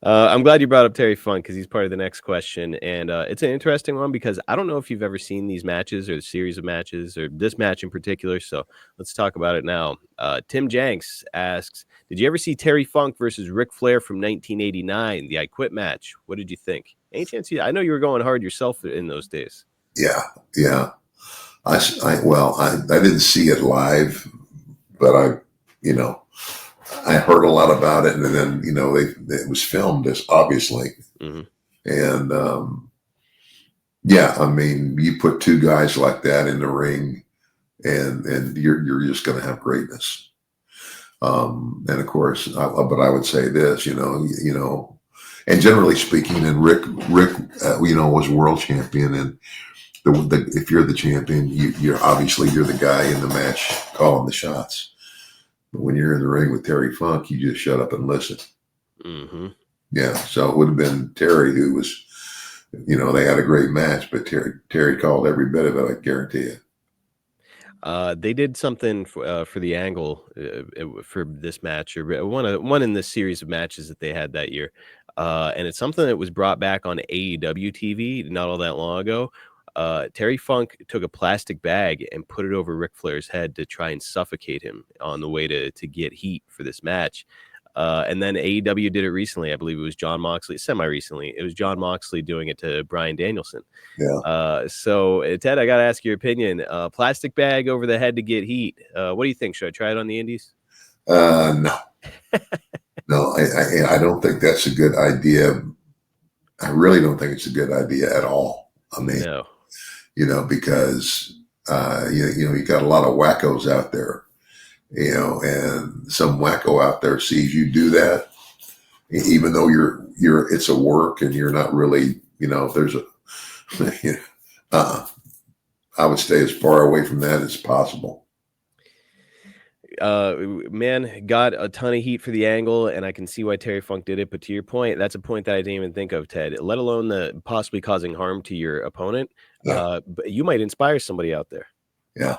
I'm glad you brought up Terry Funk because he's part of the next question, and it's an interesting one because I don't know if you've ever seen these matches or the series of matches or this match in particular. So let's talk about it now. Tim Jenks asks, "Did you ever see Terry Funk versus Ric Flair from 1989, the I Quit match? What did you think? Any chance I know you were going hard yourself in those days." Yeah, yeah. I didn't see it live, but you know, I heard a lot about it, and then it was filmed, as obviously, Hmm. and yeah, I mean, you put two guys like that in the ring, and you're just going to have greatness. And of course, but I would say this, and generally speaking, and Rick, was world champion, and if you're the champion, you're obviously you're the guy in the match calling the shots. But when you're in the ring with Terry Funk, you just shut up and listen. Hmm. Yeah, so it would have been Terry who was, they had a great match, but Terry called every bit of it. I guarantee you. They did something for the angle for this match, or one in this series of matches that they had that year, and it's something that was brought back on AEW TV not all that long ago. Terry Funk took a plastic bag and put it over Ric Flair's head to try and suffocate him on the way to get heat for this match. And then AEW did it recently. I believe it was John Moxley, semi-recently. It was John Moxley doing it to Bryan Danielson. Yeah. So Ted, I got to ask your opinion. Plastic bag over the head to get heat. What do you think? Should I try it on the Indies? No, no, I don't think that's a good idea. I really don't think it's a good idea at all. I mean, No. because you got a lot of wackos out there, and some wacko out there sees you do that, even though it's a work and you're not really, if there's a, uh, I would stay as far away from that as possible. Man, got a ton of heat for the angle, and I can see why Terry Funk did it. But to your point, that's a point that I didn't even think of, Ted. Let alone the possibly causing harm to your opponent. Yeah, But you might inspire somebody out there. yeah.